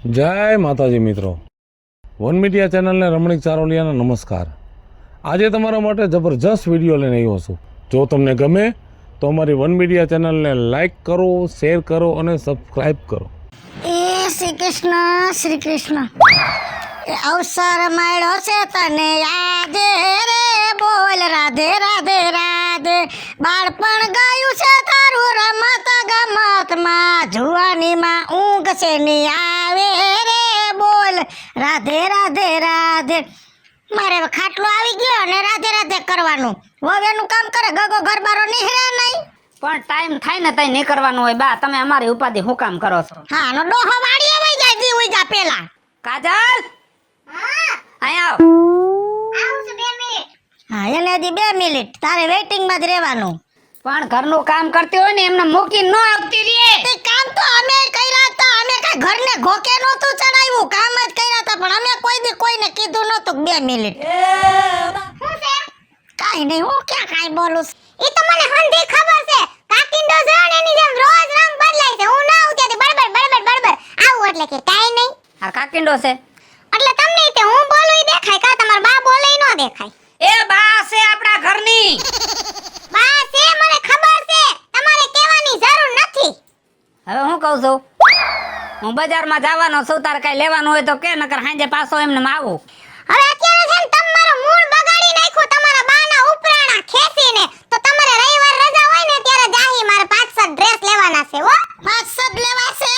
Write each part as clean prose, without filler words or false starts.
જય માતાજી મિત્રો, વન મીડિયા ચેનલને રમણીક ચારોલિયાના નમસ્કાર. આજે તમારા માટે જબરજસ્ત વિડીયો લઈને આવ્યો છું. જો તમને ગમે તો અમારી વન મીડિયા ચેનલને લાઈક કરો, શેર કરો અને સબસ્ક્રાઈબ કરો. શ્રી કૃષ્ણ એ અવસર મળ્યો છે તને યાદ રે, બોલ રાધે રાધે રાધે. બાળપણ ગયું છે તારું રમત ગમતમાં, જુવાનીમાં ઊંઘ છે ની આવે રે, બોલ રાધે રાધે રાધે. મારે ખાટલો આવી ગયો અને રાધે રાધે કરવાનું. વવેનું કામ કરે, ગગો ગરબારો નીકળે નહીં. પણ ટાઈમ થાય ને તઈ નહીં કરવાનું હોય. બા તમે અમારી ઉપાધિ હું કામ કરો છો? હા નો ડોહો વાડીએ વઈ જાય દી ઉઈ જા પેલા. કાજલ, હા અહીં આવું છું 2 મિનિટ. હા એને દી 2 મિનિટ તારે વેઇટિંગ માં જ રહેવાનું. પણ ઘરનું કામ કરતી હોય ને એમને મૂકી ન આવતી રે. તે કામ તો અમે કર્યા હતા, અમે કઈ ઘરને ઘોકે નહોતું ચડાવ્યું, કામ જ કર્યા હતા. પણ અમે કોઈ દી કોઈને કીધું નહોતું 2 મિનિટ. શું છે? કાઈ નહીં, હું ક્યાં કાઈ બોલું. ઈ તો મને હંધી ખબર છે. કાકિંડો જોણ એની જેમ રોજ રંગ બદલાય છે. હું ના આવું ત્યાંથી બળબડ આવું એટલે કે કાઈ નહીં. આ કાકિંડો છે એટલે તમને તે હું બોલું ઈ દેખાય કા તમાર બા બોલે ઈ નો દેખાય? એ બા છે આપણા ઘરની. બા છે મને ખબર છે, તમારે કહેવાની જરૂર નથી. હવે હું કહું છું, હું બજારમાં જવાનો છું, તારે કઈ લેવાનું હોય તો કે, નકર સાંજે પાછો એમને આવું. હવે અત્યારે છે ને તમારો મૂડ બગાડી નાખ્યો તમારા બાના ઉપરાણા ખેંચીને. તો તમારે રવિવાર રજા હોય ને ત્યારે જાહી મારે 5-7 ડ્રેસ લેવાના છે. હો 5-7 લેવા છે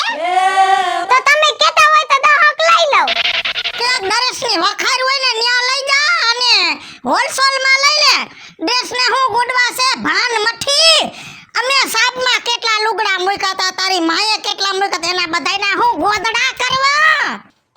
તો તમે કહેતા હોય તો 10 લઈ લઉં. કે ડ્રેસની વખાર હોય ને ન્યા લઈ જા અને હોલસેલ માં લઈ લે. ડ્રેસ ને હું ગુડવા છે ભાન મઠી. અમે સાબમાં કેટલા લુગડા મૂક્યા તા, તારી માએ કેટલા મૂક્યા તા, એના બધાયના હું ગોદડા કરવા.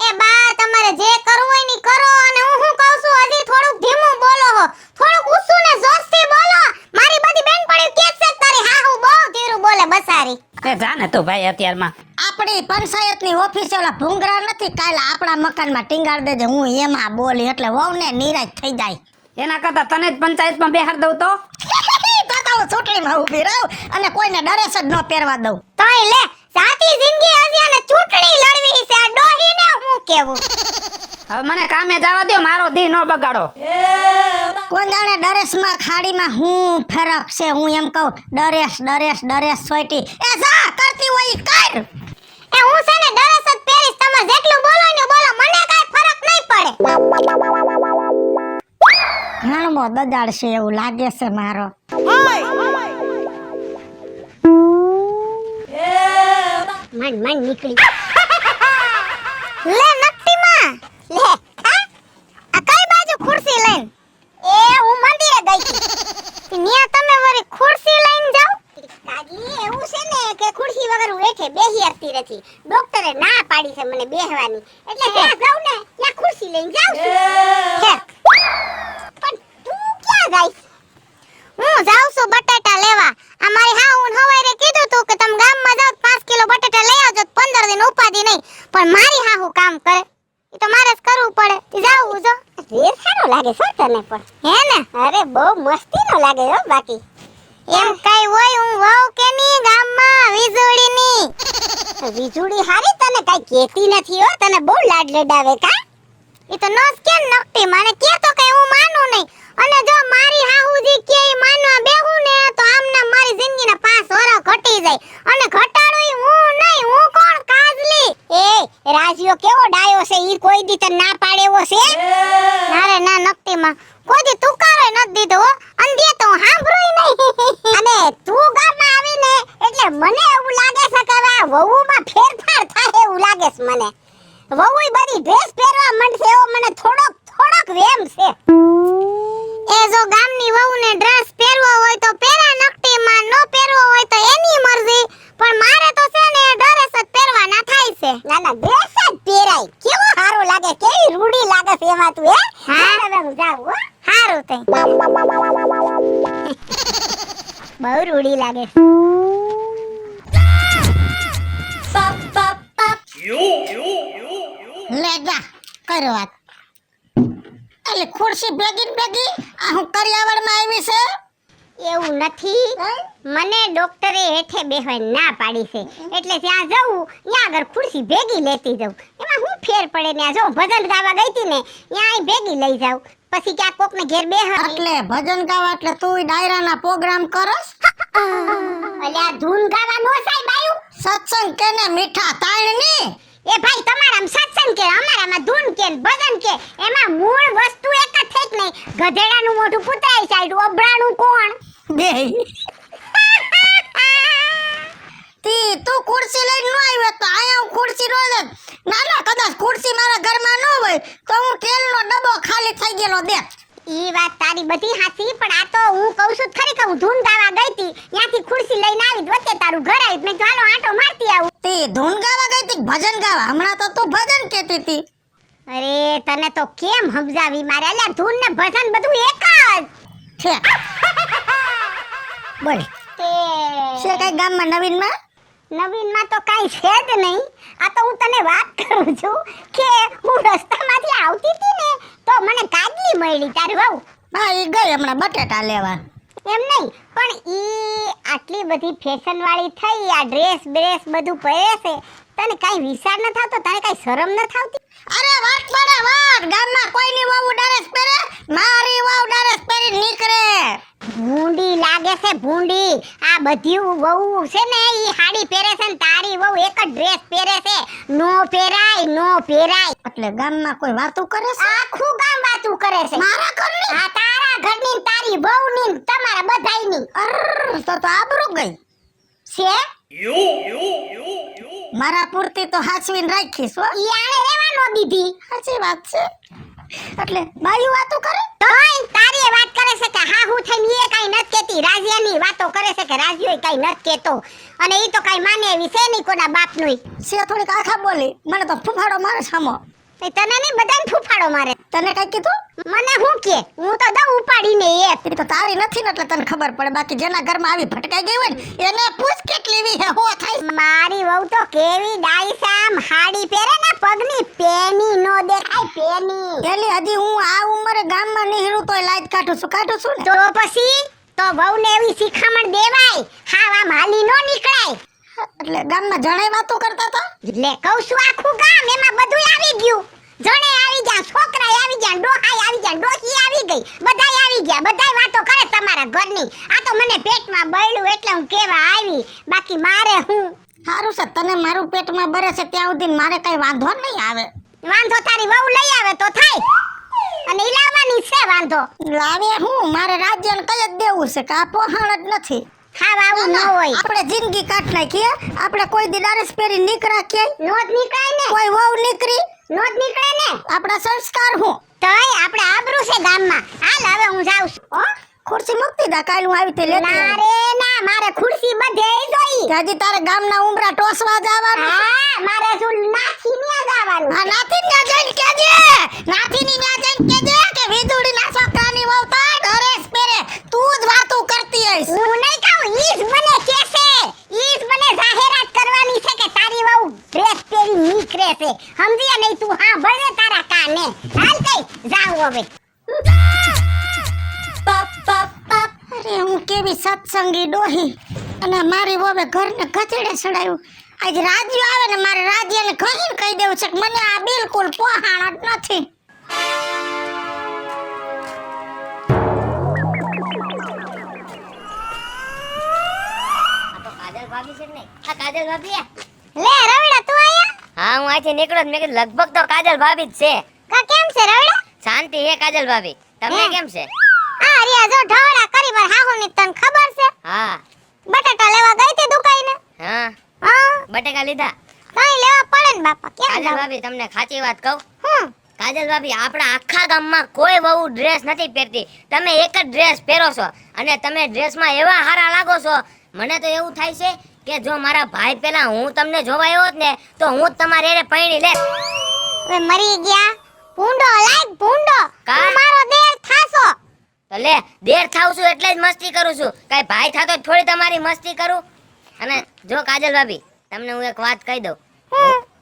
એ બા તમારે જે કરવું હોય ની કરો. અને હું શું કહું છું, હજી થોડુંક ધીમું બોલો હો, થોડુંક ઊંચું ને જોરથી બોલો. મારી બધી બેનપણી કે છે તારી હાહુ બહુ ધીરું બોલે બસારી. તે જાને તું ભાઈ અત્યારમાં આપણી પંચાયતની ઓફિસે ઓલા ભૂંગરા નથી, કાલે આપણા મકાનમાં ટીંગાડ દેજે, હું એમાં બોલી એટલે વહુને નિરાશ થઈ જાય. એના કરતા તને જ પંચાયતમાં બેહાર દઉં તો હું ચૂંટણીમાં ઊભી રહું અને કોઈને ડરેસ જ ન પહેરવા દઉં. તોય લે સાચી જિંદગી હજી અને ચૂંટણી લડવી છે આ ડોહીને હું કેવું. હવે મને કામે જવા દો, મારો દી ન બગાડો. કોણ જાણે ડરેસમાં ખાડીમાં હું ફરક છે. હું એમ કહું ડરેસ સોઈટી એ જા કરતી હોય ઈ કર. એ હું છે ને ડરેસ જ પહેરીશ, તમે જેટલું બોલો ને બોલો, મને કાઈ ફરક નહીં પડે. ઘણો દજાડ છે એવું લાગે છે મારો. મન નીકળી લે નકટી માં લે ખા. આ કઈ બાજુ ખુરશી લઈને? એ હું મંદિરે ગઈ હતી. ન્યા તમે વળી ખુરશી લઈને જાવ? કાજી એવું છે ને કે ખુરશી વગર હું બેઠે બેહી હકતી નથી. ડોક્ટરે ના પાડી છે મને બેહવાની, એટલે ત્યાં જાવ ને ત્યાં ખુરશી લઈને જાવ છું. પણ તું ક્યાં જાય? હું જાઉં છું બટાટા લેવા. અમારી હા હું હવારે કીધું તું કે તમે ગામમાં જાવ 5 કિલો બટાટા લઈ આવજો, 15 દિન ઉપાધી નહીં. પણ મારી હા હું કામ કરે ઈ તો મારે જ કરવું પડે. તી જાવું જો ઢેર સારો લાગે છે તને પણ, હે ને? અરે બહુ મસ્તીનો લાગે હો. બાકી એમ કઈ હોય હું વહુ કે ની ગામમાં વીજળીની? વીજળી હારી તને કઈ કેતી નથી હો, તને બહુ લાડ લડાવે કા? ઈ તો નસ કે નકટી મને કે તો કઈ હું માનું નહીં. અને જો મારી હાહુજી કે માનવા બેહું ને તો આમના મારી જિંદગીના 5 વર્ષ ઘટી જાય. અને ઘટાડું હું નહીં, હું કોણ? કાજલી. એ રાજીઓ કેવો ડાયો છે, ઈ કોઈ દી તને ના પાડે એવો છે? નારે ના નકટીમાં કોઈ દી તુકારો ન દીધો હો. અંધે તો સાંભળ્યું નહીં. અને તું ગામમાં આવીને એટલે મને એવું લાગે છે કે આ વહુમાં ફેરફાર થાય એવું લાગે છે મને. વહુય બધી ડ્રેસ પહેરવા માંડશે એવો મને થોડોક વેમ છે. એ જો ગામની વહુને ડ્રેસ પહેરવો હોય તો પહેરા નકટીમાં, ન પહેરવો હોય તો એની મરજી. પણ મારે તો છે ને ડ્રેસ જ પહેરવાના થાય છે. ના ડ્રેસ જ પહેરાય. કેવો સારો લાગે, કેવી રૂડી લાગે છે એમાં તું. હે હા હવે હું જાઉં હો. સારું તે બહુ રૂડી લાગે. લે જા કરો વાત. એટલે ખુરશી ભેગી આ હું કરિયાવરમાં આવી છે. એવું નથી, મને ડોક્ટરે હેઠે બેહવા ના પાડી છે, એટલે ત્યાં જવું ત્યાં આગળ ખુરશી ભેગી લેતી જાઉં. એમાં હું ફેર પડે ને? જો ભજન ગાવા ગઈ હતી ને ત્યાં ભેગી લઈ જાઉં, પછી ક્યાંક કોકને ઘેર બેહ. એટલે ભજન ગાવા એટલે તું ડાયરાના પ્રોગ્રામ કરસ? અલ્યા ધૂન ગાવા નો સાહેબ આયું. સત્સંગ કેને મીઠા તાણ ની? એ ભાઈ તમારામાં સત્સંગ કે અમારામાં ધૂન કે ને ભજન કે, એમાં મૂળ વસ્તુ એક જ છે કે નહીં? ગધેડાનું મોઢું પુતરાય સાઈડ, ઓબરાનું કોણ? બે તી તું ખુરશી લઈને ન આવ્યો તો આયા હું ખુરશી નો દે. ના ના, કદાચ ખુરશી મારા ઘરમાં ન હોય તો હું તેલનો ડબ્બો ખાલી થઈ ગયેલો દે. ઈ વાત તારી બધી હાચી, પણ આ તો હું કહું છું ખરી કે હું ધૂન ગાવા ગઈ હતી, ત્યાંથી ખુરશી લઈને આવી, વચ્ચે તારું ઘર આવી, મેં કીધું હાલો આંટો મારતી આવું. તી ધૂન ગાવા ગઈ તી ભજન ગાવા? હમણાં તો તું ભજન કહેતી તી. અરે તને તો કેમ સમજાવી મારે? અલ્યા ધૂન ને ભજન બધું એક જ છે. બોલ તે છે કઈ ગામમાં નવીનમાં? નવીનમાં તો કાંઈ છે જ નહીં. આ તો હું તને વાત કરું છું કે હું રસ્તામાંથી આવતી હતી ને તો મને કાગલી મળી, તારી વહુ. હા, એ ગઈ હમણાં બટેટા લેવા. એમ નહીં, પણ ઈ આટલી બધી ફેશન વાળી થઈ, આ ડ્રેસ બ્રેસ બધું પહેરે છે, તને કાંઈ વિચાર ન થાવતો? તને કાંઈ શરમ ન થાવતી? અરે વાત પડે વાત, ગામમાં કોઈની વહુ ડ્રેસ પહેરે? મારી વહુ ડ્રેસ પહેરી નીકળે. ભૂંડી લાગે છે ભૂંડી. આ બધી વહુ છે ને ઈ સાડી પહેરે છે ને તારી વહુ એક જ ડ્રેસ પહેરે છે. નો પહેરાય, નો પહેરાય. એટલે ગામમાં કોઈ વાતું કરે છે? આખું ગામ વાતું કરે છે. મારા ઘરની? હા, તારા ઘરની ને તારી વહુની ને તમારા બધાયની. તો આબરૂ ગઈ છે મારા પૂરતી તો હાચવીને રાખીશ હો. ઈ આણે રહેવા નો દીધી. સાચી વાત છે. એટલે બાયું વાતું કરે? તોય તારી એ વાત કરે છે કે હા હું થઈને એ કાઈ નત કેતી, રાજ્યની વાતો કરે છે કે રાજ્યોય કાઈ નત કેતો, અને ઈ તો કાઈ માને એવી છે નહીં કોના બાપનુંય. છે થોડીક આખા બોલી, મને તો ફૂફાડો મારે સામો. એ તને નહીં બધાને ફૂફાડો મારે. તને કઈ કીધું? મને હું કે હું તો દઉં ઉપાડીને એક. એ તો તારી નથી ને એટલે તને ખબર પડે, બાકી જેના ઘરમાં આવી ભટકાઈ ગઈ હોય ને એને પૂછ કેટલી વી હે હો થાય. મારી વહુ તો કેવી ડાઈસામ હાડી પહેરે ને, પગની પેની નો દેખાય, પેની. એલી હજી હું આ ઉંમરે ગામમાં નીહરું તોય લાજ કાઢું છું ને. તો પછી તો વહુને એવી શિખામણ દેવાય, હા આમ હાલી નો નીકળાય. એટલે ગામમાં જણાય વાતો કરતા હતા? લે કહું છું આખું ગામ એમાં બધું આવી ગયું. જણે આવી ગયા, છોકરાય આવી ગયા, ડોહાય આવી ગયા, ડોહી આવી ગઈ, બધાય આવી ગયા, બધાય વાતો કરે તમારા ઘરની. આ તો મને પેટમાં બળ્યું એટલે હું કેવા આવી, બાકી મારે હું. સારું છે, તને મારું પેટમાં ભરે છે ત્યાં સુધી મારે કઈ વાંધો નહીં આવે. વાંધો તારી વહુ લઈ આવે તો થાય, અને ઈ લાવવાની છે વાંધો. લાવે હું, મારે રાજ્યને કઈ જ દેવું છે કે આ પોહાણ જ નથી. ખાવા આવું ન હોય. આપણે જિંદગી કાઢ નાખીએ, આપણે કોઈ દી ડારેસ પહેરી નીકળા ક્યાંય? નો જ નીકળાય ને, કોઈ વહુ નીકળી? નો જ નીકળે ને. આપણા સંસ્કાર હું તોય આપણે આબરૂ છે ગામમાં. હાલ હવે હું જાઉં છું. હો, ખુરશી મૂકતી દા, કાલ હું આવી તે લેતી ના આવીશ. રે ના, મારે ખુરશી બધે જોઈ. હજી તારે ગામના ઉમરા ટોસવા જવાનું? હા, મારે શું નાખી ન્યા જવાનું. હા, નાથી ન્યા જઈને કેજે, નાથીની ન્યા જઈને કેજે કે વીજળીના છોકરાની વહુ તો ડ્રેસ પહેરે. તું જ વાતો કરતી હઈશ. હું નહીં કહું, ઈ જ મને કહેશે. ઈ જ મને જાહેરાત કરવાની છે કે તારી વહુ ડ્રેસ પહેરી નીકળે છે. સમજી નહીં તું? હા ભલે તારા કાને. હાલ કઈ જાઉં હવે. અરે હું કેવી સત્સંગી ડોહી, અને મારી વહુએ ઘરને ગધેડે ચડાવ્યું. આજ રાજ્ય આવે ને મારે રાજ્યને કહીને કહી દેવું છે કે મને આ બિલકુલ પોહાણ જ નથી. કાજલ ભાભી છે ને? આ કાજલ ભાભી લે રવિડા તું આયા? હા, હું અહીંથી નીકળ્યો તો મેં કીધું લગભગ તો કાજલ ભાભી જ છે. કા કેમ છે રવિડા? શાંતિ હે કાજલ ભાભી, તમને હે? કેમ છે? આ રિયા જો ઢવડા કરી પર હાહુની તને ખબર છે? હા બટાટા લેવા ગઈ હતી દુકાને. હા, હા, બટેકા લીધા. કઈ લેવા પડે ને બાપા. કેમ કાજલ જાવ? ભાભી તમને સાચી વાત કહું, હું કાજલ ભાભી આપણા આખા ગામમાં કોઈ વહુ ડ્રેસ નથી પહેરતી. તમે એક જ ડ્રેસ પહેરો છો અને તમે ડ્રેસમાં એવા હારા લાગો છો. મને તો એવું થાય છે કે જો મારા ભાઈ પહેલા હું તમને જોવા આવ્યો હોત ને તો હું જ તમારે એને પૈણી લે. હવે મરી ગયા. ભૂંડો લાઈક ભૂંડો. કા? તું મારો દેર થાસો. તો લે, દેર થાવ છું એટલે જ મસ્તી કરું છું. કઈ ભાઈ થાતો જ થોડી તમારી મસ્તી કરું. અને જો કાજલ ભાભી તમને હું એક વાત કહી દઉં,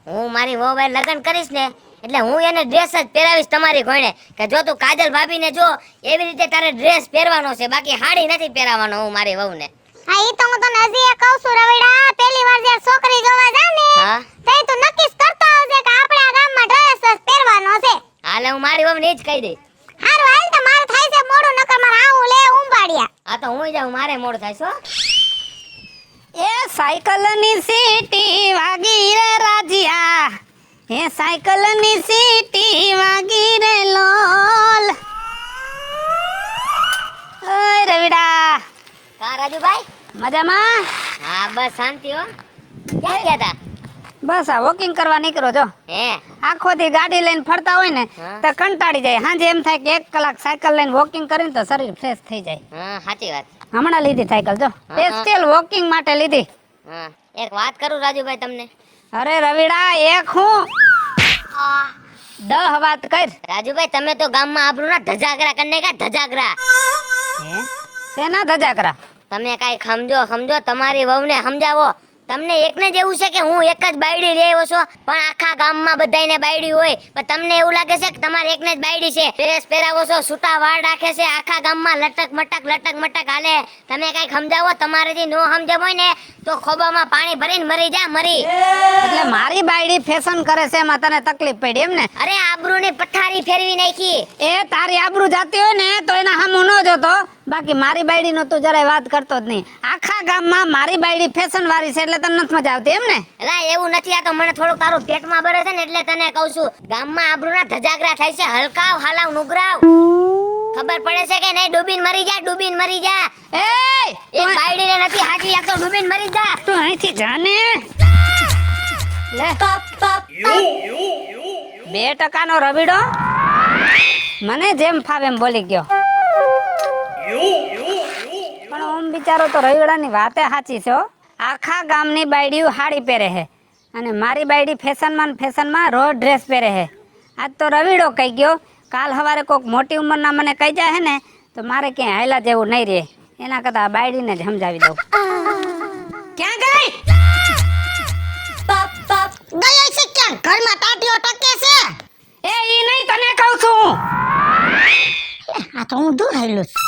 હું મારી વહુ ભાઈ લગ્ન કરીશ ને એટલે હું એને ડ્રેસ જ પહેરાવીશ તમારી ઘોડે કે જો તું કાજલ ભાભીને જો એવી રીતે તારે ડ્રેસ પહેરવાનો છે, બાકી હાડી નથી પહેરાવાનો હું મારી વહુને. હા ઈ તો હું તને હજી એ કહું છું રવિડા, પહેલી વાર જ્યારે છોકરી જોવા જા ને હા તઈ તું નક્કી જ કરતો આવજે કે આપણે આ ગામમાં ડ્રેસ જ પહેરવાનો છે. હાલે હું મારી વહુને ઈ જ કહી દઈશ. હારું હાલ તો મારું થાય છે મોડું, નકર મારે આવું લે ઉંબાડિયા. આ તો હું જાઉં, મારે મોડ થાય છો. એ સાયકલની સીટી વાગી રે રાજીયા, એ સાયકલની સીટી વાગી રે લોલ. ઓય રવિડા, કા રાજુભાઈ? મજામાં? હા બસ શાંતિ હો. ક્યાં ગયા તા? બસ આ વોકિંગ કરવા નીકળો છો. હે આખો દી ગાડી લઈને ફરતા હોય ને હા. તો કંટાળી જાય. સાંજે એમ થાય કે 1 કલાક સાયકલ લઈને વોકિંગ કરીને તો શરીર ફ્રેશ થઈ જાય. હા સાચી વાત. હમણાં લીધી સાયકલ જો, સ્પેશિયલ વોકિંગ માટે લીધી. હા એક વાત કરું રાજુભાઈ તમને. અરે રવિડા, એક હું 10 વાત કર. રાજુભાઈ તમે તો ગામમાં આબરૂ ના ધજાગરા કરીને કા ધજાગરા. હે? શેના ધજાકરા? તમે કાઈ સમજો તમારી વહુને સમજાવો. તમને એકને જ એવું છે કે હું એક જ બાયડી લેવો છો, પણ આખા ગામમાં બધાયને બાયડી હોય, પણ તમને એવું લાગે છે કે તમારે એકને જ બાયડી છે. ડ્રેસ પહેરાવો છો, છૂટા વાળ રાખે છે, આખા ગામમાં લટક મટક હાલે. તમે કઈ સમજાવો. તમારેથી નો સમજમ હોય ને તો ખોબામાં પાણી ભરીને મરી જા મરી. એટલે મારી બાયડી ફેશન કરે છે એમાં તને તકલીફ પડી એમ ને? અરે આબરૂની પથારી ફેરવી નાખી. એ તારી આબરૂ જાતી હોય ને તો એના સામું ન જોતો, બાકી મારી બાયડી નો તું જરાય વાત કરતો જ નહીં. આખા ગામમાં મારી બાયડી ફેશન વાળી છે એટલે તને નથી મજા આવતી એમ ને? અલા એવું નથી, આ તો મને થોડું તારું પેટમાં બરે છે ને એટલે તને કહું છું. ગામમાં આબરૂના ધજાગરા થાય છે, હલકાવ હાલાવ નુગરાવ. ખબર પડે છે કે નહીં? ડૂબીને મરી જા. એક બાયડીને નથી હાજી, આ તો ડૂબીને મરી જા. તું અહીંથી જાને લે. 2% રવિડો મને જેમ ફાવે એમ બોલી ગયો. પણ ઓમ બિચારો તો રવિડાની વાતે સાચી છે હો. આખા ગામની બાયડીઓ હાડી પહેરે છે અને મારી બાયડી ફેશનમાં રોજ ડ્રેસ પહેરે છે. આજ તો રવિડો કહી ગયો, કાલ સવારે કોઈક મોટી ઉંમરના મને કહી જાય ને તો મારે ક્યાંય હાયલા જેવું નહીં રહે. એના કરતા બાયડીને જ સમજાવી દઉં. ક્યાં ગઈ? ગઈ છે ક્યાં? ઘરમાં ટાટીઓ ટકે છે. એ ઈ નહીં, તને કહું છું. આ તો હું દૂર આવેલું છું.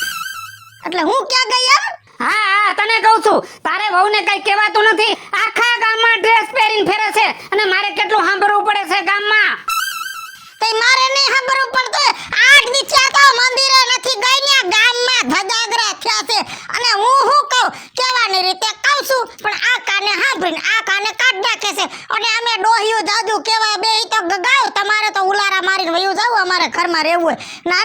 એટલે હું ક્યાં ગઈ એમ? હા તને કહું છું, તારે વહુને કઈ કહેવાતું નથી. આખા ગામમાં ડ્રેસ પહેરીને ફેરે છે અને મારે કેટલું સાંભળવું પડે છે ગામમાં. તે મારે નહીં સાંભળવું પડતું. 8 દી થયા તો મંદિરે નથી ગઈ ને ગામમાં ધજાગરા થયા છે. અને હું શું કહું, કહેવાની રીતે કહું છું, પણ આ કાને સાંભળીને આ કાને કાઢ નાખે છે. અને અમે ડોહિયું જાજુ કેવા બે તો ગાવ, તમારે તો ઉલારા મારીને વયું જાવ, અમારે ઘરમાં રહેવું હોય. ના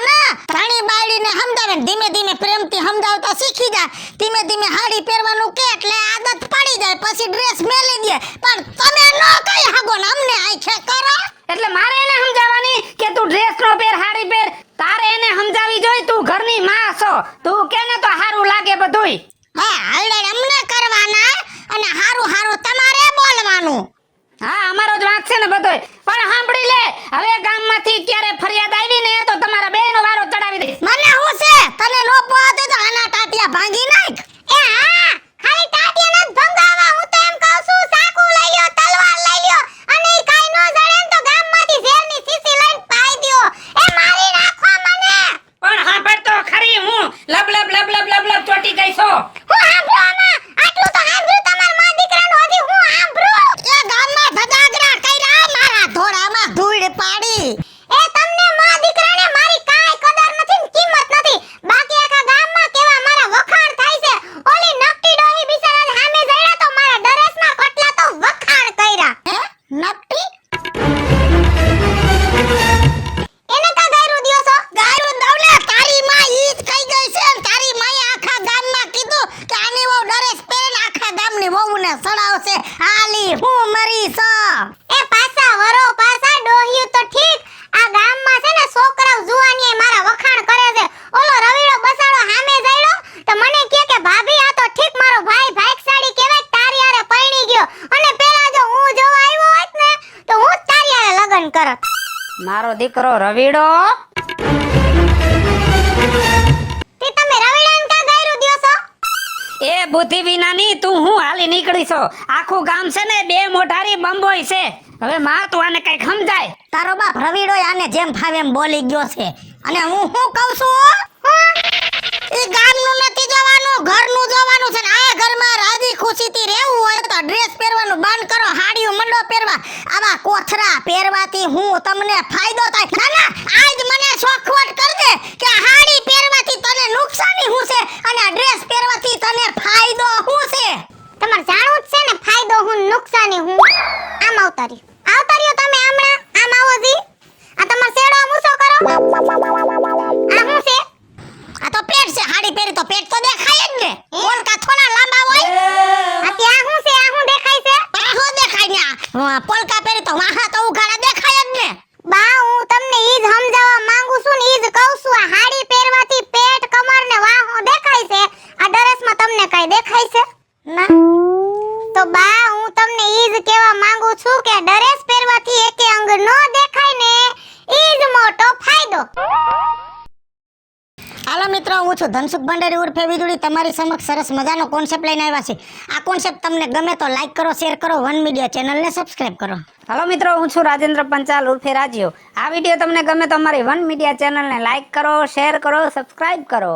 ધણી બાયડીને સમજાવે ને ધીમે ધીમે પ્રેમથી સમજાવતા શીખી જાય. ધીમે ધીમે હાડી પહેરવાનું કે એટલે આદત પડી જાય, પછી ડ્રેસ મેલી દે. પણ તમે ન કહી હગો ને અમને આંખે કરો. એટલે મારે એને સમજાવવાની કે તું ડ્રેસ નો પહેર, હાડી પહેર. તારે એને સમજાવી જોઈ, તું ઘરની માં છો. તું કેને તો હારું લાગે બધુંય. હા હલડે અમને કરવાના અને હારું તમારે બોલવાનું. હા અમારો જ વાંક છે ને બધોય. પણ સાંભળી લે, હવે ગામમાંથી ક્યારે ફરિયાદ આવી ને તો તમારા બેનો વારો ચડાવી દઈશ. મને હું છે, તને નો પોહાતે તો આના ટાટિયા ભાંગી નાખ. એ હા, ખાલી ટાટિયા ન ભંગાવા. હું તો એમ કહું છું, ચાકુ લઈ લ્યો, તલવાર લઈ લ્યો અને ઈ કાઈ ન જડે ને તો ગામમાંથી ઝેરની શીશી લઈને પાઈ દ્યો. એ મારી નાખો મને. પણ સાંભળ તો ખરી, હું લબ ચોટી ગઈ છો. હું સાંભળો આમાં, આટલું તો સાંભળ્યું તમાર માં દીકરાનું, હજી હું સાંભળું. એ ગામમાં ધજાગરા કર્યા, મારા ધોળામાં ધૂળ પાડી. એ તમને માં દીકરાને મારી કાઈ કદર નથી ને કિંમત નથી. બાકી આખા ગામમાં કેવા મારા વખાણ થાય છે. ઓલી નકટી ડોહી બિચારા સામે જડ્યા તો મારા ડરેસના કટલા તો વખાણ કર્યા. હે નકટી? એને કા ગાયરું દ્યો છો? ગાયરું દવલે તારી માં ઈ જ કહી ગઈ છે ને તારી માએ આખા ગામમાં કીધું કે આની વહુ ડરેસ પહેરીને આખા ગામની વહુને સડાવશે. હાલી હું મરી છો. એ પાછા વરો પાછા ડોહ્યું તો ઠીક, આ ગામમાં છે ને છોકરાઓ જુવાનીએ મારા વખાણ કરે છે. ઓલો રવિડો બસાડો સામે જઈડો તો મને કહે કે ભાભી આ તો ઠીક મારો ભાઈ ભાગશાળી કહેવાય, તારી હારે પરણી ગયો. અને પેલા જો હું જોવા આવ્યો હોત ને તો હું જ તારી હારે લગ્ન કરત. મારો દીકરો રવિડો. તે તમે રવિડાને કા ગાયરું દ્યો છો? એ બુદ્ધિ વિનાની તું હું હાલી નીકળી છો આખું ગામ છે ને બે મોઢારી બંબોય છે હવે માં તું આને કઈ સમજાય તારો બાપ રવિડો આને જેમ ફાવે એમ બોલી ગયો છે અને હું શું કહું છું એ ગામનું નથી જવાનું ઘરનું જવાનું છે ને આ ઘરમાં રાજી ખુશીથી રહેવું હોય તો ડ્રેસ પહેરવાનું બંધ કરો હાડીઓ મંડો પહેરવા આવા કોથરા પહેરવાથી હું તમને ફાયદો થાય ના આજ મને શોખવટ કર દે કે હાડી પહેરવાથી તને નુકસાની હું છે અને ડ્રેસ પહેરવાથી તને ફાયદો હું છે તમારે જાણવું જ છે ને ફાયદો હું નુકસાની હું આમ આવતાર્યો તમે હમણાં આમ આવો જી આ તમાર શેડો મૂસો કરો આ હું છે આ તો પેટ છે હાડી પહેરી તો પેટ તો દેખાય જ ને પોલકા થોડા લાંબા હોય આ ત્યાં હું છે આ હું દેખાય છે આ શું દેખાય ને પોલકા પહેરી તો વાહા તો ઉઘાડા દેખાય જ ને બા હું તમને ઈ જ સમજાવવા માંગુ છું ને ઈ જ કહું છું આ હાડી પહેરવાથી પેટ કમર ને વાહો દેખાય છે આ ડ્રેસમાં તમને કઈ દેખાય છે ના તો બા હું તમને ઈ જ કહેવા માંગુ છું કે ડ્રેસ પહેરવાથી એકે અંગ નો દેખાય ને ઈ જ મોટો ફાયદો હાલો મિત્રો હું છું ધનસુખ ભંડારી ઉર્ફે વીજળી તમારી સમક્ષ સરસ મજાનો કોન્સેપ્ટ લઈને આવ્યા છે આ કોન્સેપ્ટ તમને ગમે તો લાઈક કરો શેર કરો વન મીડિયા ચેનલને સબસ્ક્રાઇબ કરો હાલો મિત્રો હું છું રાજેન્દ્ર પંચાલ ઉર્ફે રાજ્યો આ વિડીયો તમને ગમે તો અમારી વન મીડિયા ચેનલને લાઈક કરો શેર કરો સબસ્ક્રાઇબ કરો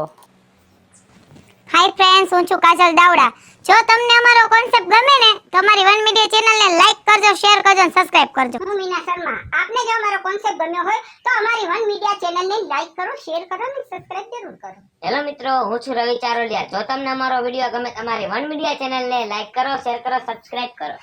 હાય ફ્રેન્ડ્સ હું છું કાજલ દાવડા જો તમને અમારો કોન્સેપ્ટ ગમે ને તો અમારી વન મીડિયા ચેનલને લાઈક કરજો શેર કરજો અને સબસ્ક્રાઇબ કરજો હું મીના શર્મા આપને જો અમારો કોન્સેપ્ટ ગમ્યો હોય તો અમારી વન મીડિયા ચેનલને લાઈક કરો શેર કરો અને સબસ્ક્રાઇબ જરૂર કરો હેલો મિત્રો હું છું રવિ ચારોલિયા જો તમને અમારો વિડીયો ગમે તમારી વન મીડિયા ચેનલને લાઈક કરો શેર કરો સબસ્ક્રાઇબ કરો